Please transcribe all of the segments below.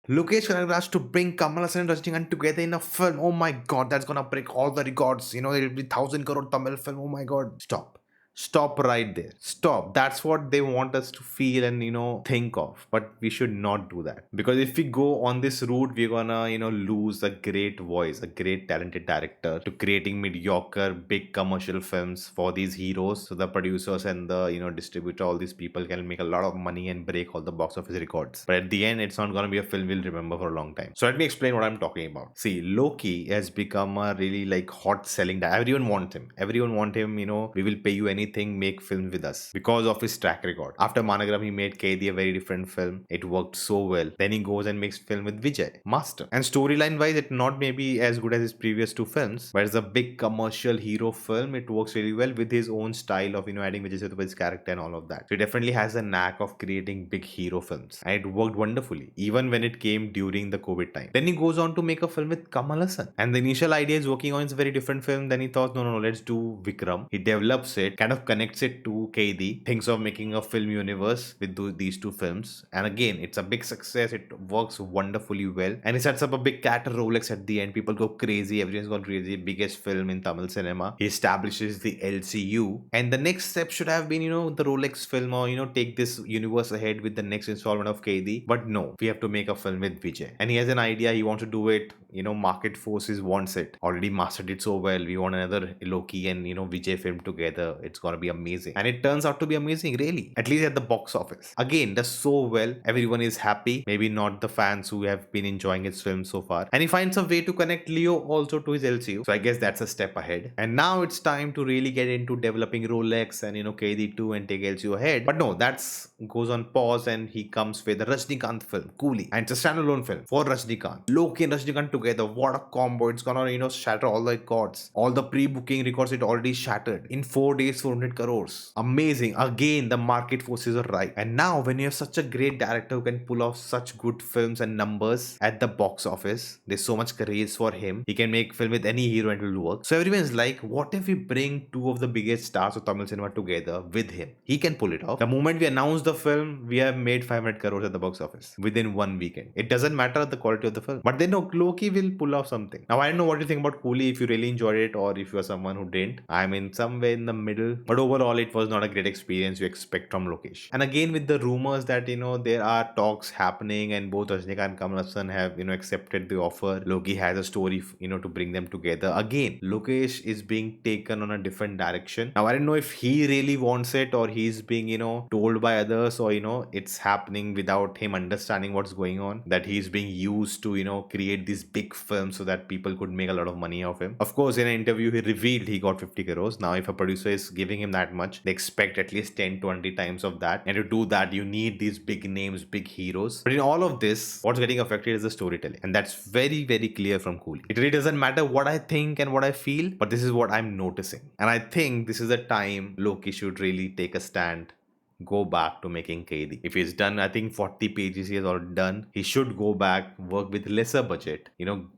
Lokesh Kanagraj to bring Kamal Hassan and Rajnikanth together in a film. Oh my god, that's gonna break all the records. It'll be 1,000 crore Tamil film. Oh my god. Stop. Stop right there. Stop. That's what they want us to feel and think of. But we should not do that. Because if we go on this route, we're gonna, lose a great voice, a great talented director to creating mediocre, big commercial films for these heroes. So the producers and the, distributor, all these people can make a lot of money and break all the box office records. But at the end, it's not gonna be a film we'll remember for a long time. So let me explain what I'm talking about. See, Loki has become a really like hot selling. Everyone wants him. Everyone want him. We will pay you anything. Make films with us because of his track record. After Managram, he made Kaithi, a very different film. It worked so well. Then he goes and makes film with Vijay, master. And storyline wise, it not maybe as good as his previous two films, but it's a big commercial hero film. It works really well with his own style of adding Vijay Sethupath's character and all of that. So he definitely has a knack of creating big hero films, and it worked wonderfully even when it came during the COVID time. Then he goes on to make a film with Kamal Hassan, and the initial idea is working on is a very different film. Then he thought, no, let's do Vikram. He develops it, kind of connects it to Kaithi, thinks of making a film universe with these two films, and again, it's a big success. It works wonderfully well, and he sets up a big cat Rolex at the end. People go crazy. Everyone's gone crazy. Biggest film in Tamil cinema. He establishes the LCU, and the next step should have been, the Rolex film, or take this universe ahead with the next installment of Kaithi. But no, we have to make a film with Vijay, and he has an idea. He wants to do it. Market forces wants it. Already mastered it so well. We want another Loki and Vijay film together. It's gonna be amazing, and it turns out to be amazing, really. At least at the box office. Again, does so well. Everyone is happy. Maybe not the fans who have been enjoying his film so far. And he finds a way to connect Leo also to his LCU. So I guess that's a step ahead. And now it's time to really get into developing Rolex and Kaithi 2 and take LCU ahead. But no, that's goes on pause, and he comes with the Rajnikanth film, Coolie. And it's a standalone film for Rajnikanth. Loki and Rajnikanth together. What a combo. It's gonna, shatter all the records. All the pre-booking records it already shattered. In 4 days, 400 crores. Amazing. Again, the market forces are right. And now when you have such a great director who can pull off such good films and numbers at the box office, there's so much craze for him. He can make film with any hero and it will work. So everyone's like, what if we bring two of the biggest stars of Tamil cinema together with him? He can pull it off. The moment we announce the film, we have made 500 crores at the box office within 1 weekend. It doesn't matter the quality of the film, but then no, Loki will pull off something. Now I don't know what you think about Coolie, if you really enjoyed it or if you're someone who didn't. I'm in somewhere in the middle, but overall it was not a great experience you expect from Lokesh. And again, with the rumors that there are talks happening and both Rajnikanth and Kamal Hassan have accepted the offer. Loki has a story to bring them together. Again, Lokesh is being taken on a different direction. Now I don't know if he really wants it or he's being told by others, or it's happening without him understanding what's going on, that he's being used to create these big films so that people could make a lot of money off him. Of course, in an interview he revealed he got 50 crores. Now if a producer is giving him that much, they expect at least 10-20 times of that, and to do that you need these big names, big heroes. But in all of this, what's getting affected is the storytelling, and that's very very clear from Coolie. It really doesn't matter what I think and what I feel, but this is what I'm noticing, and I think this is the time Loki should really take a stand, go back to making Kaithi. If he's done, I think 40 pages he has already done, he should go back, work with lesser budget,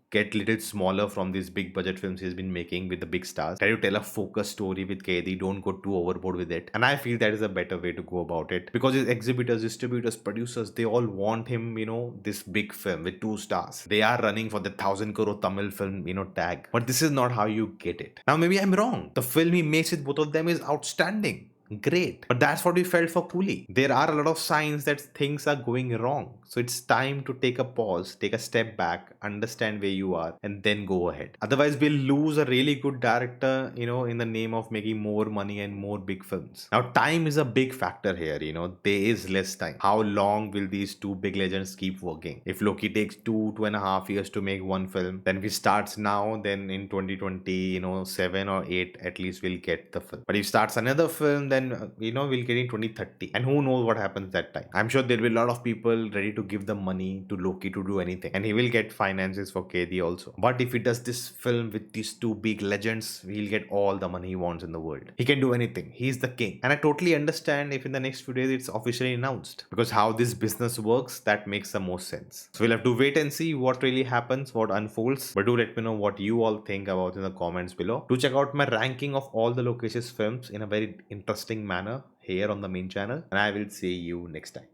get little smaller from these big budget films he's been making with the big stars. Try to tell a focused story with Kaithi, don't go too overboard with it. And I feel that is a better way to go about it, because his exhibitors, distributors, producers, they all want him, this big film with 2 stars. They are running for the 1,000 crore Tamil film, tag. But this is not how you get it. Now maybe I'm wrong. The film he makes with both of them is outstanding. Great. But that's what we felt for Coolie. There are a lot of signs that things are going wrong. So it's time to take a pause, take a step back, understand where you are, and then go ahead. Otherwise, we'll lose a really good director, in the name of making more money and more big films. Now, time is a big factor here, there is less time. How long will these two big legends keep working? If Loki takes 2.5 years to make one film, then if he starts now, then in 2020, 7 or 8, at least we'll get the film. But if he starts another film, then we'll get in 2030, and who knows what happens that time. I'm sure there'll be a lot of people ready to give the money to Loki to do anything, and he will get finances for Kaithi also. But if he does this film with these two big legends, he'll get all the money he wants in the world. He can do anything. He's the king. And I totally understand if in the next few days it's officially announced, because how this business works, that makes the most sense. So we'll have to wait and see what really happens, what unfolds. But do let me know what you all think about in the comments below. Do check out my ranking of all the Lokesh's films in a very interesting manner here on the main channel, and I will see you next time.